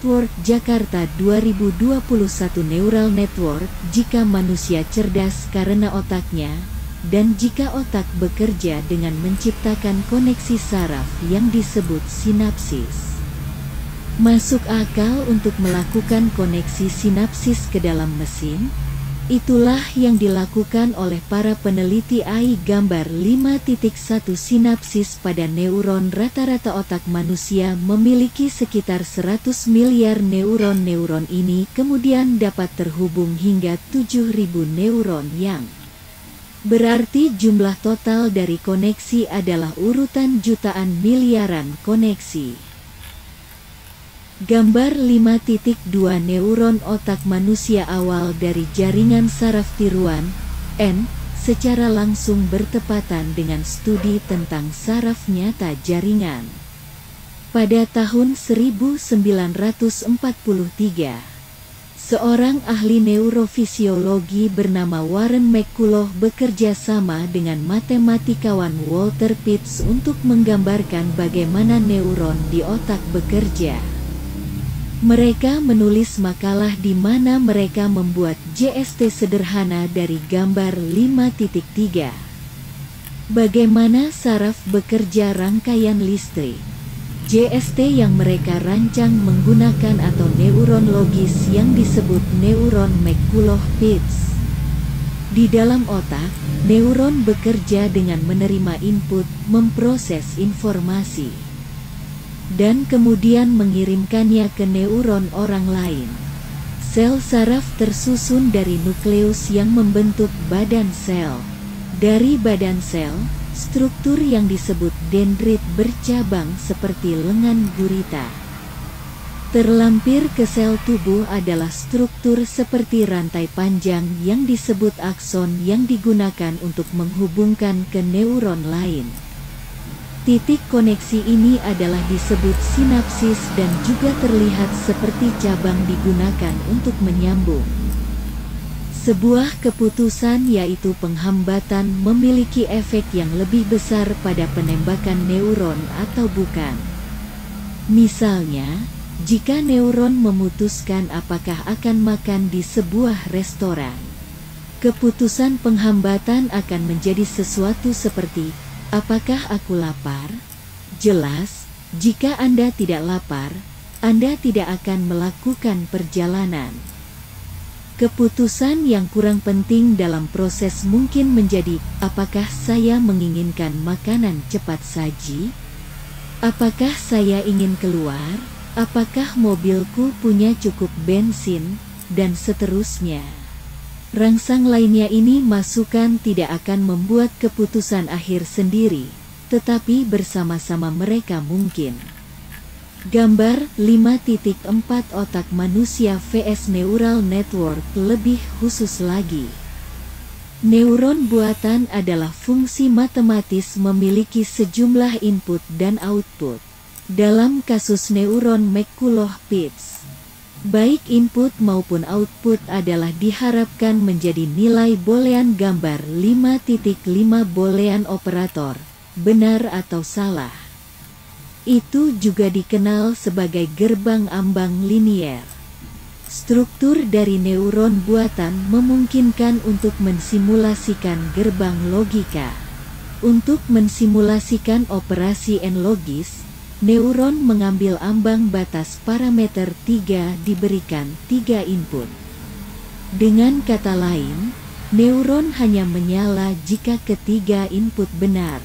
Network Jakarta 2021 Neural Network jika manusia cerdas karena otaknya, dan jika otak bekerja dengan menciptakan koneksi saraf yang disebut sinapsis. Masuk akal untuk melakukan koneksi sinapsis ke dalam mesin? Itulah yang dilakukan oleh para peneliti AI. Gambar 5.1 Sinapsis pada neuron. Rata-rata otak manusia memiliki sekitar 100 miliar neuron. Neuron ini kemudian dapat terhubung hingga 7.000 neuron, yang berarti jumlah total dari koneksi adalah urutan jutaan miliaran koneksi. Gambar 5.2 Neuron otak manusia awal dari jaringan saraf tiruan N secara langsung bertepatan dengan studi tentang saraf nyata jaringan. Pada tahun 1943, seorang ahli neurofisiologi bernama Warren McCulloch bekerja sama dengan matematikawan Walter Pitts untuk menggambarkan bagaimana neuron di otak bekerja. Mereka menulis makalah di mana mereka membuat JST sederhana dari gambar 5.3. Bagaimana saraf bekerja rangkaian listrik. JST yang mereka rancang menggunakan atau neuron logis yang disebut neuron McCulloch-Pitts. Di dalam otak, neuron bekerja dengan menerima input, memproses informasi, dan kemudian mengirimkannya ke neuron orang lain. Sel saraf tersusun dari nukleus yang membentuk badan sel. Dari badan sel, struktur yang disebut dendrit bercabang seperti lengan gurita. Terlampir ke sel tubuh adalah struktur seperti rantai panjang yang disebut akson yang digunakan untuk menghubungkan ke neuron lain. Titik koneksi ini adalah disebut sinapsis dan juga terlihat seperti cabang digunakan untuk menyambung. Sebuah keputusan yaitu penghambatan memiliki efek yang lebih besar pada penembakan neuron atau bukan. Misalnya, jika neuron memutuskan apakah akan makan di sebuah restoran, keputusan penghambatan akan menjadi sesuatu seperti, apakah aku lapar? Jelas, jika Anda tidak lapar, Anda tidak akan melakukan perjalanan. Keputusan yang kurang penting dalam proses mungkin menjadi, apakah saya menginginkan makanan cepat saji? Apakah saya ingin keluar? Apakah mobilku punya cukup bensin? Dan seterusnya. Rangsang lainnya ini masukan tidak akan membuat keputusan akhir sendiri, tetapi bersama-sama mereka mungkin. Gambar 5.4 Otak manusia vs Neural Network. Lebih khusus lagi, neuron buatan adalah fungsi matematis memiliki sejumlah input dan output. Dalam kasus neuron McCulloch-Pitts, baik input maupun output adalah diharapkan menjadi nilai boolean. Gambar 5.5 Boolean operator, benar atau salah. Itu juga dikenal sebagai gerbang ambang linier. Struktur dari neuron buatan memungkinkan untuk mensimulasikan gerbang logika. Untuk mensimulasikan operasi N logis, neuron mengambil ambang batas parameter 3 diberikan 3 input. Dengan kata lain, neuron hanya menyala jika ketiga input benar.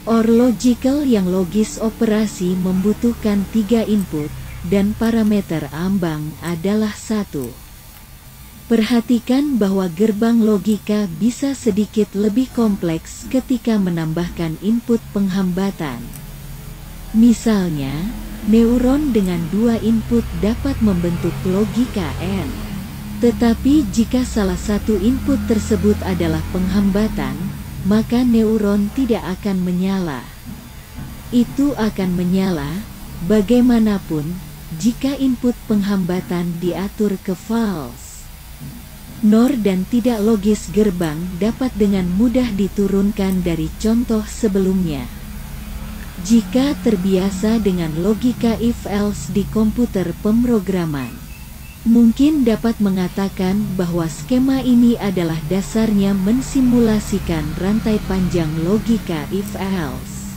OR logical yang logis operasi membutuhkan 3 input, dan parameter ambang adalah 1. Perhatikan bahwa gerbang logika bisa sedikit lebih kompleks ketika menambahkan input penghambatan. Misalnya, neuron dengan 2 input dapat membentuk logika N. Tetapi jika salah satu input tersebut adalah penghambatan, maka neuron tidak akan menyala. Itu akan menyala, bagaimanapun, jika input penghambatan diatur ke false. NOR dan tidak logis gerbang dapat dengan mudah diturunkan dari contoh sebelumnya. Jika terbiasa dengan logika if-else di komputer pemrograman, mungkin dapat mengatakan bahwa skema ini adalah dasarnya mensimulasikan rantai panjang logika if-else.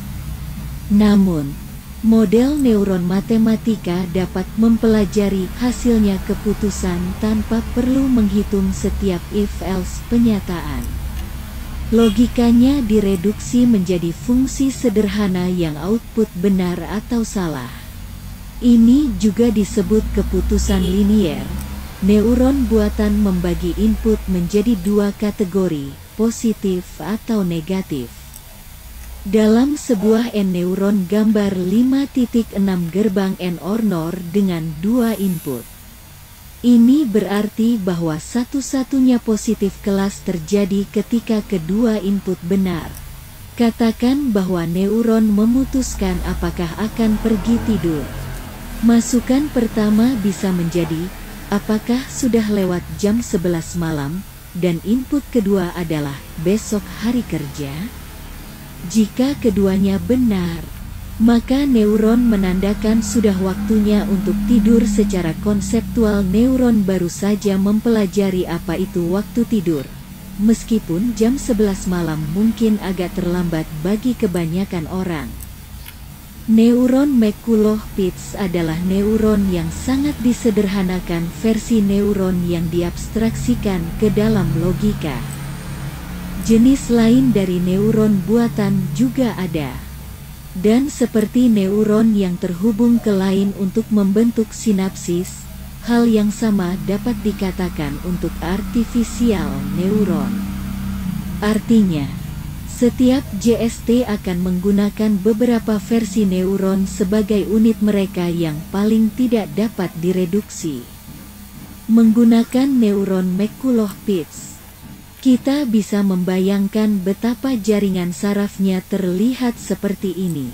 Namun, model neuron matematika dapat mempelajari hasilnya keputusan tanpa perlu menghitung setiap if-else penyataan. Logikanya direduksi menjadi fungsi sederhana yang output benar atau salah. Ini juga disebut keputusan linier. Neuron buatan membagi input menjadi dua kategori, positif atau negatif. Dalam sebuah N-neuron gambar 5.6 gerbang N-or NOR dengan dua input. Ini berarti bahwa satu-satunya positif kelas terjadi ketika kedua input benar. Katakan bahwa neuron memutuskan apakah akan pergi tidur. Masukan pertama bisa menjadi, apakah sudah lewat jam 11 malam, dan input kedua adalah besok hari kerja. Jika keduanya benar, maka neuron menandakan sudah waktunya untuk tidur. Secara konseptual, neuron baru saja mempelajari apa itu waktu tidur. Meskipun jam 11 malam mungkin agak terlambat bagi kebanyakan orang. Neuron McCulloch-Pitts adalah neuron yang sangat disederhanakan versi neuron yang diabstraksikan ke dalam logika. Jenis lain dari neuron buatan juga ada. Dan seperti neuron yang terhubung ke lain untuk membentuk sinapsis, hal yang sama dapat dikatakan untuk artificial neuron. Artinya, setiap JST akan menggunakan beberapa versi neuron sebagai unit mereka yang paling tidak dapat direduksi. Menggunakan neuron McCulloch-Pitts, kita bisa membayangkan betapa jaringan sarafnya terlihat seperti ini.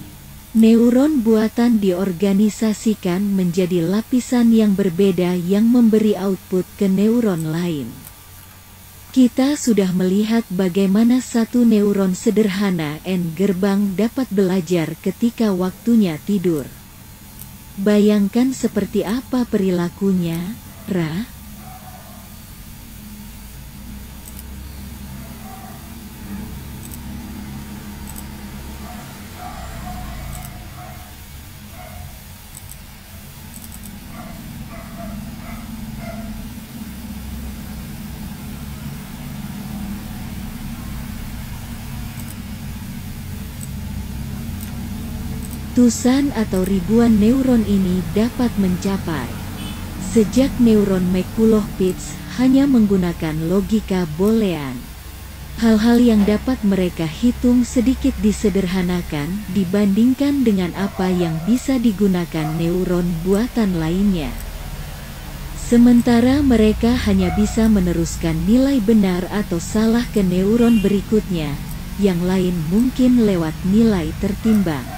Neuron buatan diorganisasikan menjadi lapisan yang berbeda yang memberi output ke neuron lain. Kita sudah melihat bagaimana satu neuron sederhana N gerbang dapat belajar ketika waktunya tidur. Bayangkan seperti apa perilakunya, Ra? Ratusan atau ribuan neuron ini dapat mencapai. Sejak neuron McCulloch-Pitts hanya menggunakan logika boolean. Hal-hal yang dapat mereka hitung sedikit disederhanakan dibandingkan dengan apa yang bisa digunakan neuron buatan lainnya. Sementara mereka hanya bisa meneruskan nilai benar atau salah ke neuron berikutnya, yang lain mungkin lewat nilai tertimbang.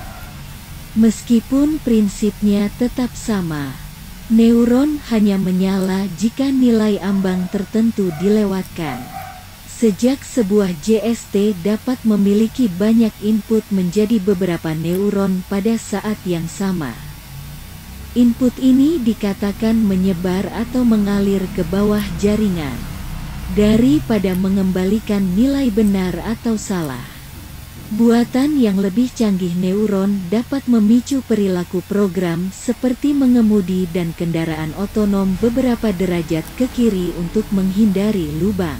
Meskipun prinsipnya tetap sama, neuron hanya menyala jika nilai ambang tertentu dilewatkan. Sejak sebuah JST dapat memiliki banyak input menjadi beberapa neuron pada saat yang sama. Input ini dikatakan menyebar atau mengalir ke bawah jaringan, daripada mengembalikan nilai benar atau salah. Buatan yang lebih canggih neuron dapat memicu perilaku program seperti mengemudi dan kendaraan otonom beberapa derajat ke kiri untuk menghindari lubang.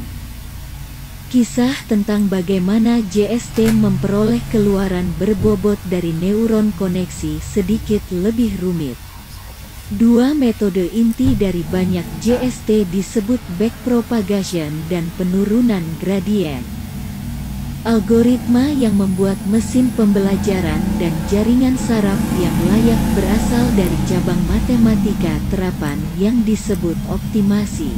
Kisah tentang bagaimana JST memperoleh keluaran berbobot dari neuron koneksi sedikit lebih rumit. Dua metode inti dari banyak JST disebut backpropagation dan penurunan gradien. Algoritma yang membuat mesin pembelajaran dan jaringan saraf yang layak berasal dari cabang matematika terapan yang disebut optimasi.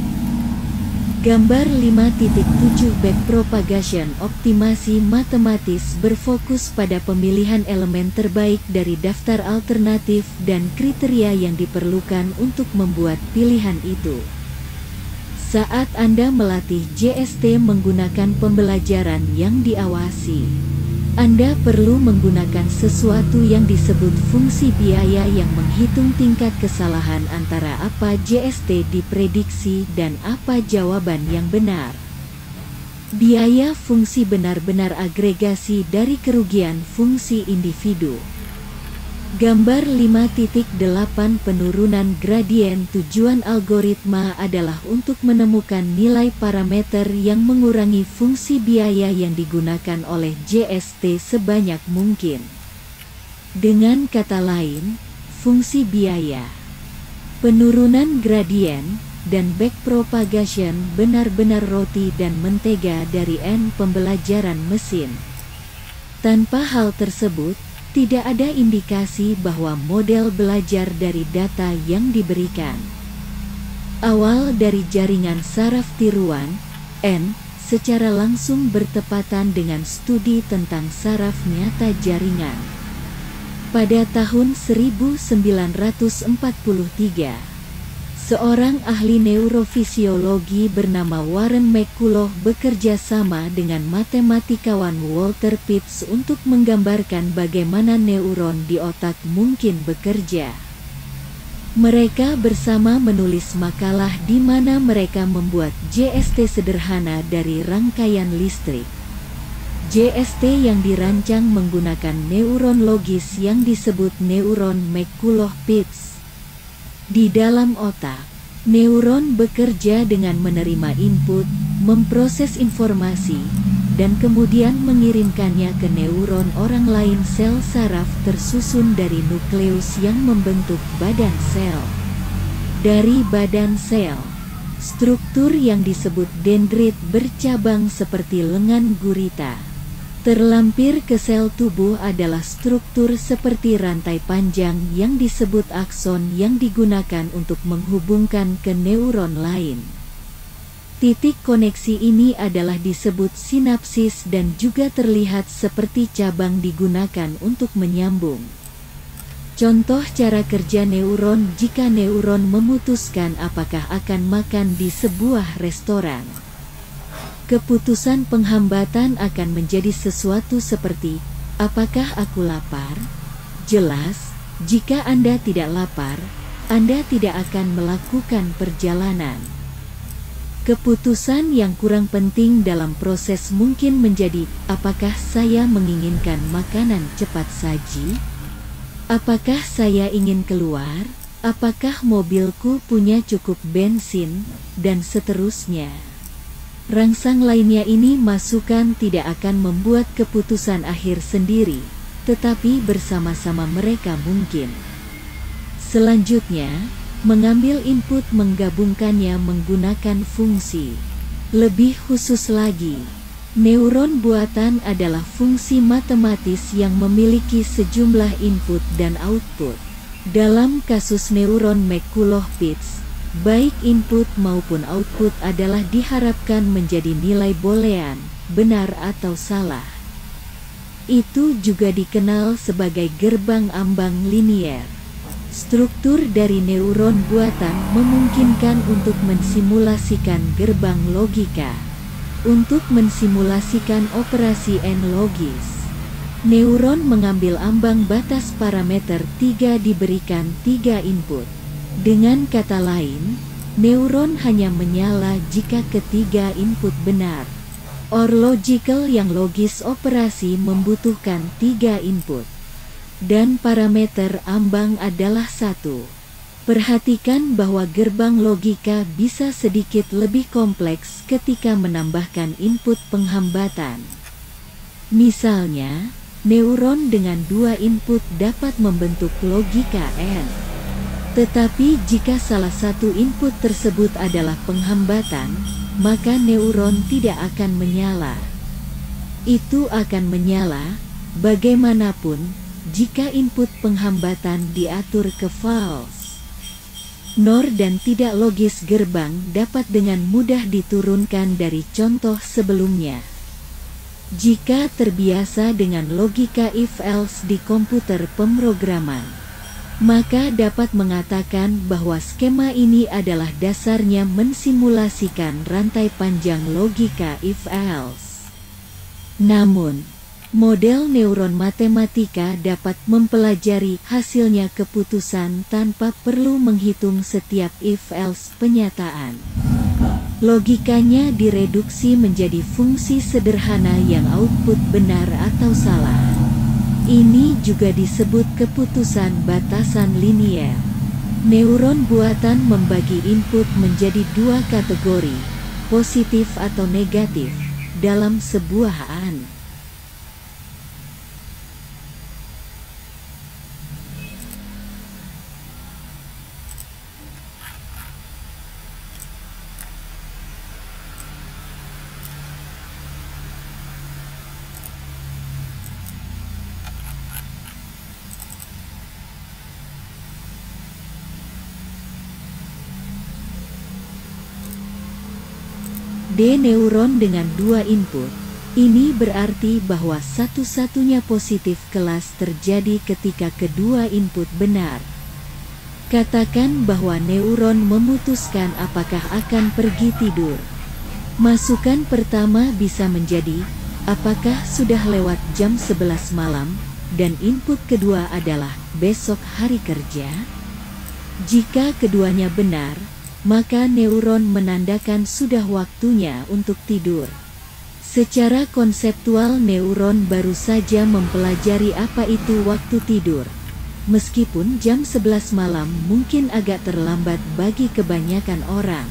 Gambar 5.7 Backpropagation optimasi matematis berfokus pada pemilihan elemen terbaik dari daftar alternatif dan kriteria yang diperlukan untuk membuat pilihan itu. Saat Anda melatih JST menggunakan pembelajaran yang diawasi, Anda perlu menggunakan sesuatu yang disebut fungsi biaya yang menghitung tingkat kesalahan antara apa JST diprediksi dan apa jawaban yang benar. Biaya fungsi benar-benar agregasi dari kerugian fungsi individu. Gambar 5.8 penurunan gradien. Tujuan algoritma adalah untuk menemukan nilai parameter yang mengurangi fungsi biaya yang digunakan oleh JST sebanyak mungkin. Dengan kata lain, fungsi biaya, penurunan gradien, dan backpropagation benar-benar roti dan mentega dari N pembelajaran mesin. Tanpa hal tersebut, tidak ada indikasi bahwa model belajar dari data yang diberikan. Awal dari jaringan saraf tiruan, N, secara langsung bertepatan dengan studi tentang saraf nyata jaringan. Pada tahun 1943, seorang ahli neurofisiologi bernama Warren McCulloch bekerja sama dengan matematikawan Walter Pitts untuk menggambarkan bagaimana neuron di otak mungkin bekerja. Mereka bersama menulis makalah di mana mereka membuat JST sederhana dari rangkaian listrik. JST yang dirancang menggunakan neuron logis yang disebut neuron McCulloch-Pitts. Di dalam otak, neuron bekerja dengan menerima input, memproses informasi, dan kemudian mengirimkannya ke neuron orang lain. Sel saraf tersusun dari nukleus yang membentuk badan sel. Dari badan sel, struktur yang disebut dendrit bercabang seperti lengan gurita. Terlampir ke sel tubuh adalah struktur seperti rantai panjang yang disebut akson yang digunakan untuk menghubungkan ke neuron lain. Titik koneksi ini adalah disebut sinapsis dan juga terlihat seperti cabang digunakan untuk menyambung. Contoh cara kerja neuron jika neuron memutuskan apakah akan makan di sebuah restoran. Keputusan penghambatan akan menjadi sesuatu seperti, apakah aku lapar? Jelas, jika Anda tidak lapar, Anda tidak akan melakukan perjalanan. Keputusan yang kurang penting dalam proses mungkin menjadi, apakah saya menginginkan makanan cepat saji? Apakah saya ingin keluar? Apakah mobilku punya cukup bensin? Dan seterusnya. Rangsang lainnya ini masukan tidak akan membuat keputusan akhir sendiri, tetapi bersama-sama mereka mungkin. Selanjutnya, mengambil input menggabungkannya menggunakan fungsi. Lebih khusus lagi, neuron buatan adalah fungsi matematis yang memiliki sejumlah input dan output. Dalam kasus neuron McCulloch-Pitts, baik input maupun output adalah diharapkan menjadi nilai boolean, benar atau salah. Itu juga dikenal sebagai gerbang ambang linier. Struktur dari neuron buatan memungkinkan untuk mensimulasikan gerbang logika. Untuk mensimulasikan operasi N logis, neuron mengambil ambang batas parameter 3 diberikan 3 input. Dengan kata lain, neuron hanya menyala jika ketiga input benar. Or logical yang logis operasi membutuhkan 3 input. Dan parameter ambang adalah 1. Perhatikan bahwa gerbang logika bisa sedikit lebih kompleks ketika menambahkan input penghambatan. Misalnya, neuron dengan 2 input dapat membentuk logika N. Tetapi jika salah satu input tersebut adalah penghambatan, maka neuron tidak akan menyala. Itu akan menyala, bagaimanapun, jika input penghambatan diatur ke false. NOR dan tidak logis gerbang dapat dengan mudah diturunkan dari contoh sebelumnya. Jika terbiasa dengan logika if-else di komputer pemrograman, maka dapat mengatakan bahwa skema ini adalah dasarnya mensimulasikan rantai panjang logika if-else. Namun, Model neuron matematika dapat mempelajari hasilnya keputusan tanpa perlu menghitung setiap if-else penyataan. Logikanya direduksi menjadi fungsi sederhana yang output benar atau salah. Ini juga disebut keputusan batasan linier. Neuron buatan membagi input menjadi dua kategori, positif atau negatif, dalam sebuah an. D. Neuron dengan dua input. Ini berarti bahwa satu-satunya positif kelas terjadi ketika kedua input benar. Katakan bahwa neuron memutuskan apakah akan pergi tidur. Masukan pertama bisa menjadi, apakah sudah lewat jam 11 malam, dan input kedua adalah besok hari kerja. Jika keduanya benar, maka neuron menandakan sudah waktunya untuk tidur. Secara konseptual neuron baru saja mempelajari apa itu waktu tidur. Meskipun jam 11 malam mungkin agak terlambat bagi kebanyakan orang.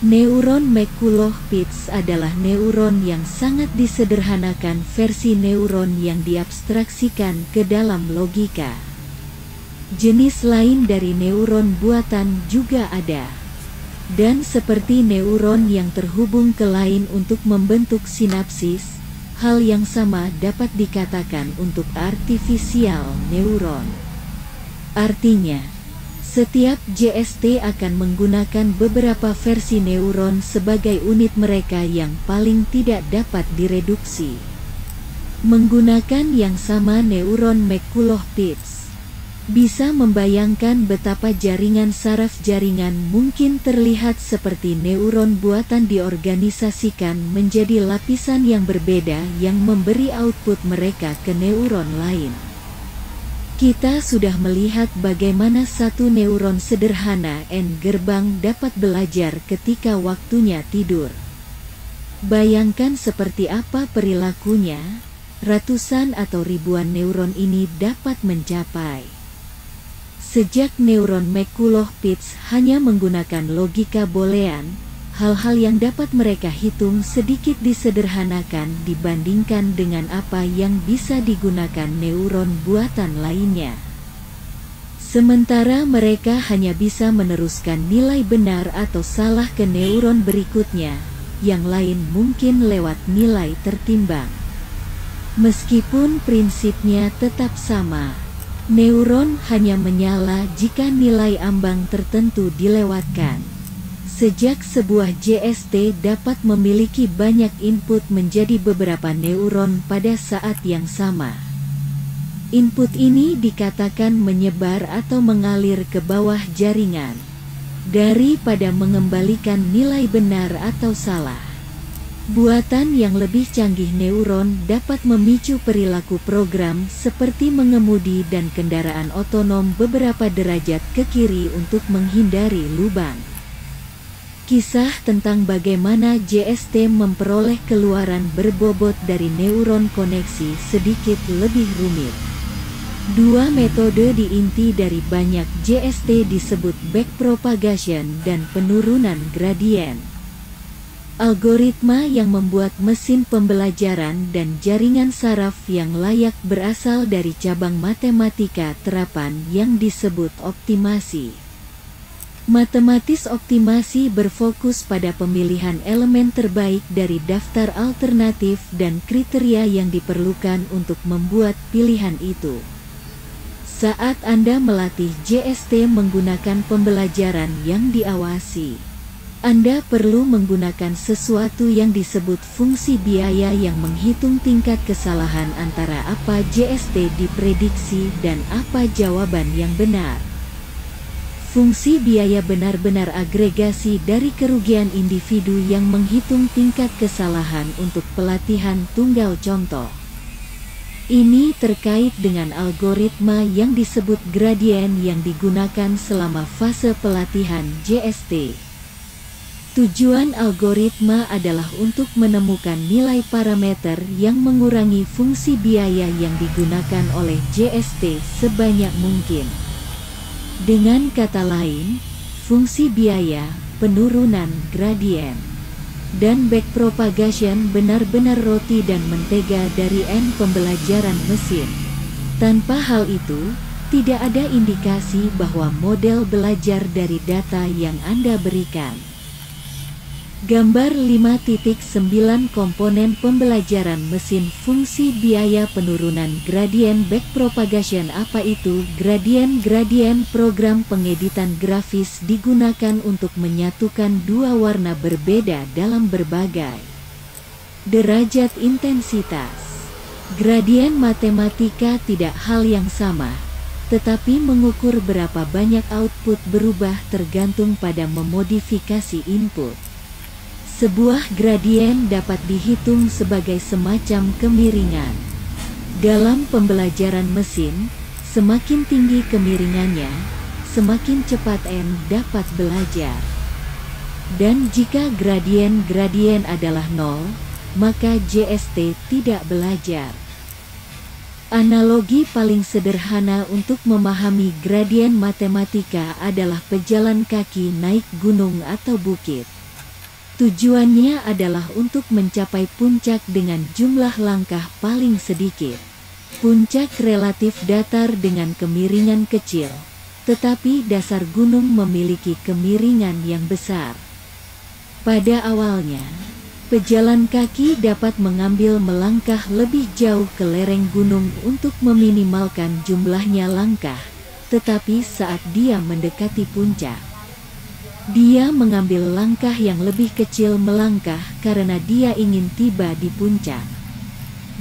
Neuron McCulloch-Pitts adalah neuron yang sangat disederhanakan versi neuron yang diabstraksikan ke dalam logika. Jenis lain dari neuron buatan juga ada. Dan seperti neuron yang terhubung ke lain untuk membentuk sinapsis, hal yang sama dapat dikatakan untuk artificial neuron. Artinya, setiap JST akan menggunakan beberapa versi neuron sebagai unit mereka yang paling tidak dapat direduksi. Menggunakan yang sama neuron McCulloch-Pitts, bisa membayangkan betapa jaringan saraf jaringan mungkin terlihat seperti neuron buatan diorganisasikan menjadi lapisan yang berbeda yang memberi output mereka ke neuron lain. Kita sudah melihat bagaimana satu neuron sederhana N gerbang dapat belajar ketika waktunya tidur. Bayangkan seperti apa perilakunya, ratusan atau ribuan neuron ini dapat mencapai. Sejak neuron McCulloch-Pitts hanya menggunakan logika boolean, hal-hal yang dapat mereka hitung sedikit disederhanakan dibandingkan dengan apa yang bisa digunakan neuron buatan lainnya. Sementara mereka hanya bisa meneruskan nilai benar atau salah ke neuron berikutnya, yang lain mungkin lewat nilai tertimbang. Meskipun prinsipnya tetap sama, neuron hanya menyala jika nilai ambang tertentu dilewatkan. Sejak sebuah JST dapat memiliki banyak input menjadi beberapa neuron pada saat yang sama. Input ini dikatakan menyebar atau mengalir ke bawah jaringan, daripada mengembalikan nilai benar atau salah. Buatan yang lebih canggih neuron dapat memicu perilaku program seperti mengemudi dan kendaraan otonom beberapa derajat ke kiri untuk menghindari lubang. Kisah tentang bagaimana JST memperoleh keluaran berbobot dari neuron koneksi sedikit lebih rumit. Dua metode diinti dari banyak JST disebut backpropagation dan penurunan gradien. Algoritma yang membuat mesin pembelajaran dan jaringan saraf yang layak berasal dari cabang matematika terapan yang disebut optimasi. Matematis optimasi berfokus pada pemilihan elemen terbaik dari daftar alternatif dan kriteria yang diperlukan untuk membuat pilihan itu. Saat Anda melatih JST menggunakan pembelajaran yang diawasi, Anda perlu menggunakan sesuatu yang disebut fungsi biaya yang menghitung tingkat kesalahan antara apa JST diprediksi dan apa jawaban yang benar. Fungsi biaya benar-benar agregasi dari kerugian individu yang menghitung tingkat kesalahan untuk pelatihan tunggal contoh. Ini terkait dengan algoritma yang disebut gradien yang digunakan selama fase pelatihan JST. Tujuan algoritma adalah untuk menemukan nilai parameter yang mengurangi fungsi biaya yang digunakan oleh JST sebanyak mungkin. Dengan kata lain, fungsi biaya, penurunan gradien, dan backpropagation benar-benar roti dan mentega dari pembelajaran mesin. Tanpa hal itu, tidak ada indikasi bahwa model belajar dari data yang Anda berikan. Gambar 5.9 komponen pembelajaran mesin fungsi biaya penurunan gradien backpropagation. Apa itu gradien? Gradien program pengeditan grafis digunakan untuk menyatukan dua warna berbeda dalam berbagai derajat intensitas. Gradien matematika tidak hal yang sama, tetapi mengukur berapa banyak output berubah tergantung pada memodifikasi input. Sebuah gradien dapat dihitung sebagai semacam kemiringan. Dalam pembelajaran mesin, semakin tinggi kemiringannya, semakin cepat dapat belajar. Dan jika gradien adalah 0, maka JST tidak belajar. Analogi paling sederhana untuk memahami gradien matematika adalah pejalan kaki naik gunung atau bukit. Tujuannya adalah untuk mencapai puncak dengan jumlah langkah paling sedikit. Puncak relatif datar dengan kemiringan kecil, tetapi dasar gunung memiliki kemiringan yang besar. Pada awalnya, pejalan kaki dapat mengambil melangkah lebih jauh ke lereng gunung untuk meminimalkan jumlahnya langkah, tetapi saat dia mendekati puncak, dia mengambil langkah yang lebih kecil melangkah karena dia ingin tiba di puncak.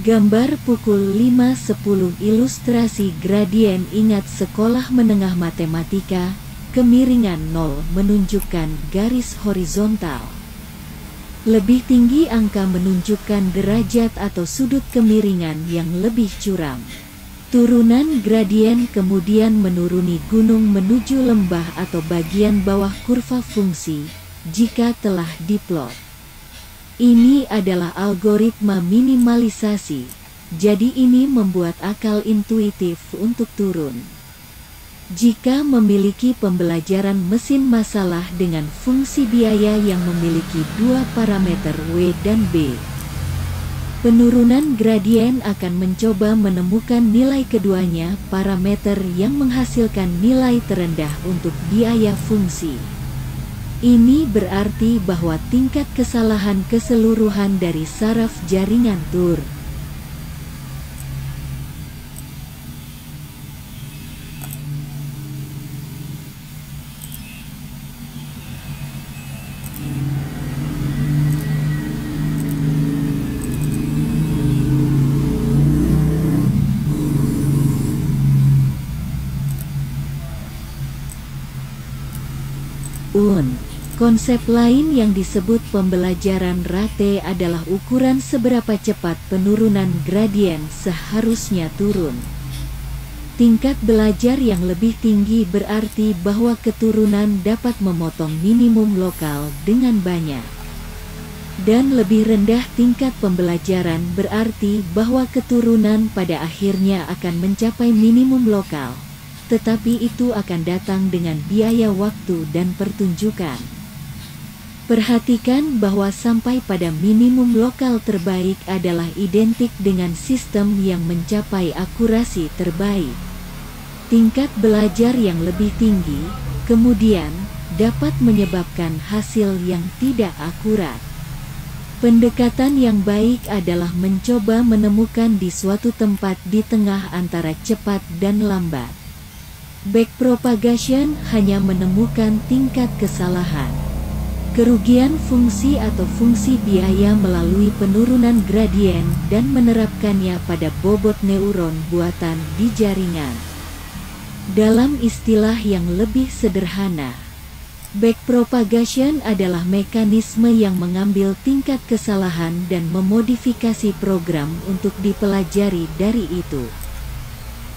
Gambar pukul 5.10 ilustrasi gradien. Ingat sekolah menengah matematika, kemiringan 0 menunjukkan garis horizontal. Lebih tinggi angka menunjukkan derajat atau sudut kemiringan yang lebih curam. Turunan gradien kemudian menuruni gunung menuju lembah atau bagian bawah kurva fungsi, jika telah diplot. Ini adalah algoritma minimalisasi, jadi ini membuat akal intuitif untuk turun. Jika memiliki pembelajaran mesin masalah dengan fungsi biaya yang memiliki dua parameter W dan B, penurunan gradien akan mencoba menemukan nilai keduanya parameter yang menghasilkan nilai terendah untuk biaya fungsi. Ini berarti bahwa tingkat kesalahan keseluruhan dari saraf jaringan TUR Konsep lain yang disebut pembelajaran rate adalah ukuran seberapa cepat penurunan gradien seharusnya turun. Tingkat belajar yang lebih tinggi berarti bahwa keturunan dapat memotong minimum lokal dengan banyak. Dan lebih rendah tingkat pembelajaran berarti bahwa keturunan pada akhirnya akan mencapai minimum lokal, tetapi itu akan datang dengan biaya waktu dan pertunjukan. Perhatikan bahwa sampai pada minimum lokal terbaik adalah identik dengan sistem yang mencapai akurasi terbaik. Tingkat belajar yang lebih tinggi, kemudian, dapat menyebabkan hasil yang tidak akurat. Pendekatan yang baik adalah mencoba menemukan di suatu tempat di tengah antara cepat dan lambat. Backpropagation hanya menemukan tingkat kesalahan. Kerugian fungsi atau fungsi biaya melalui penurunan gradien dan menerapkannya pada bobot neuron buatan di jaringan. Dalam istilah yang lebih sederhana, Backpropagation adalah mekanisme yang mengambil tingkat kesalahan dan memodifikasi program untuk dipelajari dari itu.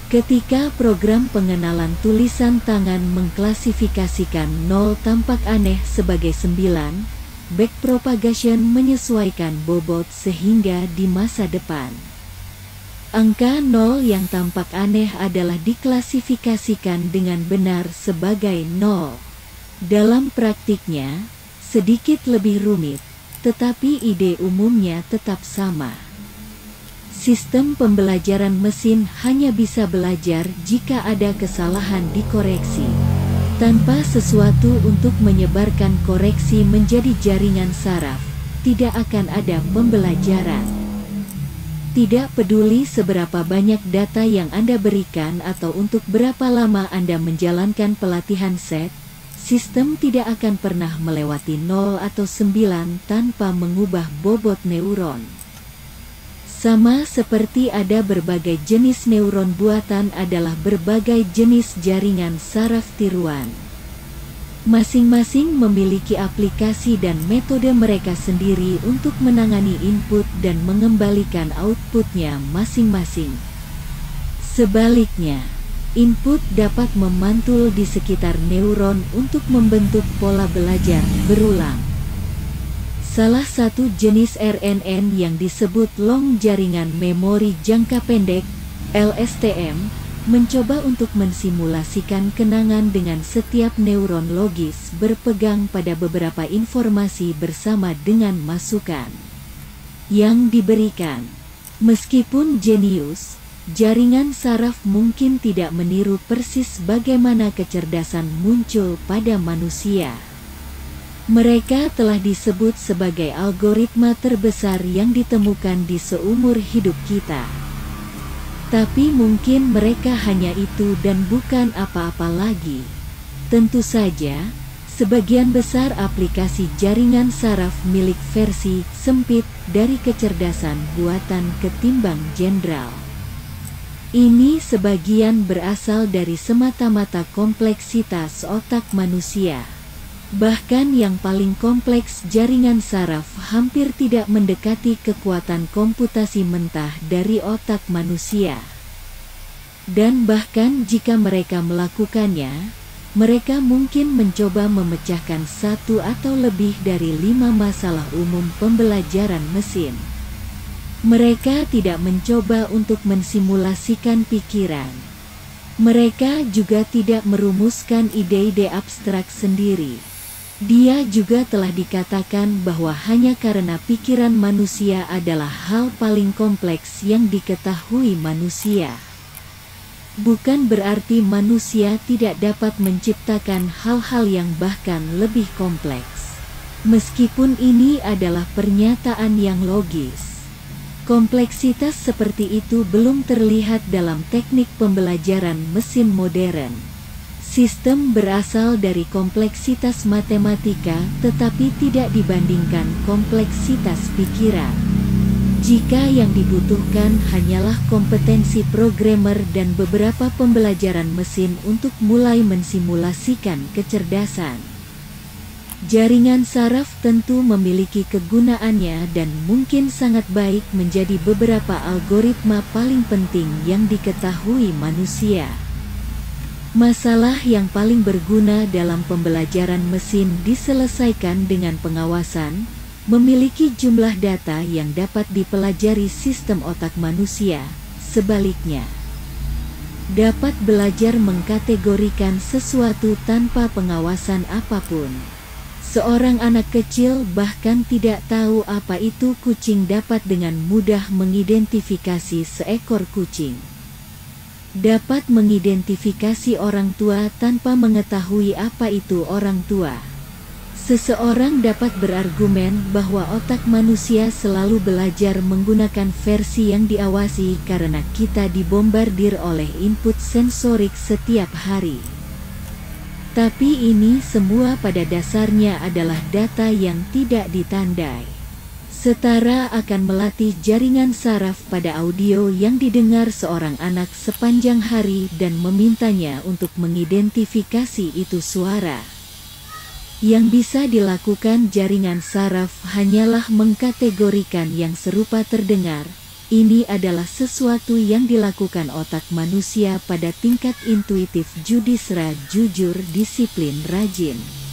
Ketika program pengenalan tulisan tangan mengklasifikasikan 0 tampak aneh sebagai 9, backpropagation menyesuaikan bobot sehingga di masa depan angka 0 yang tampak aneh adalah diklasifikasikan dengan benar sebagai 0. Dalam praktiknya, sedikit lebih rumit, tetapi ide umumnya tetap sama. Sistem pembelajaran mesin hanya bisa belajar jika ada kesalahan dikoreksi. Tanpa sesuatu untuk menyebarkan koreksi menjadi jaringan saraf, tidak akan ada pembelajaran. Tidak peduli seberapa banyak data yang Anda berikan atau untuk berapa lama Anda menjalankan pelatihan set, sistem tidak akan pernah melewati 0 atau 9 tanpa mengubah bobot neuron. Sama seperti ada berbagai jenis neuron buatan adalah berbagai jenis jaringan saraf tiruan. Masing-masing memiliki aplikasi dan metode mereka sendiri untuk menangani input dan mengembalikan outputnya masing-masing. Sebaliknya, input dapat memantul di sekitar neuron untuk membentuk pola belajar berulang. Salah satu jenis RNN yang disebut long jaringan memori jangka pendek, LSTM, mencoba untuk mensimulasikan kenangan dengan setiap neuron logis berpegang pada beberapa informasi bersama dengan masukan yang diberikan. Meskipun jenius, jaringan saraf mungkin tidak meniru persis bagaimana kecerdasan muncul pada manusia. Mereka telah disebut sebagai algoritma terbesar yang ditemukan di seumur hidup kita. Tapi mungkin mereka hanya itu dan bukan apa-apa lagi. Tentu saja, sebagian besar aplikasi jaringan saraf milik versi sempit dari kecerdasan buatan ketimbang jenderal. Ini sebagian berasal dari semata-mata kompleksitas otak manusia. Bahkan yang paling kompleks jaringan saraf hampir tidak mendekati kekuatan komputasi mentah dari otak manusia. Dan bahkan jika mereka melakukannya, mereka mungkin mencoba memecahkan 1 atau lebih dari 5 masalah umum pembelajaran mesin. Mereka tidak mencoba untuk mensimulasikan pikiran. Mereka juga tidak merumuskan ide-ide abstrak sendiri. Dia juga telah dikatakan bahwa hanya karena pikiran manusia adalah hal paling kompleks yang diketahui manusia. Bukan berarti manusia tidak dapat menciptakan hal-hal yang bahkan lebih kompleks. Meskipun ini adalah pernyataan yang logis, kompleksitas seperti itu belum terlihat dalam teknik pembelajaran mesin modern. Sistem berasal dari kompleksitas matematika tetapi tidak dibandingkan kompleksitas pikiran. Jika yang dibutuhkan hanyalah kompetensi programmer dan beberapa pembelajaran mesin untuk mulai mensimulasikan kecerdasan. Jaringan saraf tentu memiliki kegunaannya dan mungkin sangat baik menjadi beberapa algoritma paling penting yang diketahui manusia. Masalah yang paling berguna dalam pembelajaran mesin diselesaikan dengan pengawasan, memiliki jumlah data yang dapat dipelajari sistem otak manusia. Sebaliknya, dapat belajar mengkategorikan sesuatu tanpa pengawasan apapun. Seorang anak kecil bahkan tidak tahu apa itu kucing dapat dengan mudah mengidentifikasi seekor kucing. Dapat mengidentifikasi orang tua tanpa mengetahui apa itu orang tua. Seseorang dapat berargumen bahwa otak manusia selalu belajar menggunakan versi yang diawasi karena kita dibombardir oleh input sensorik setiap hari. Tapi ini semua pada dasarnya adalah data yang tidak ditandai. Setara akan melatih jaringan saraf pada audio yang didengar seorang anak sepanjang hari dan memintanya untuk mengidentifikasi itu suara. Yang bisa dilakukan jaringan saraf hanyalah mengkategorikan yang serupa terdengar. Ini adalah sesuatu yang dilakukan otak manusia pada tingkat intuitif, judisra, jujur, disiplin, rajin.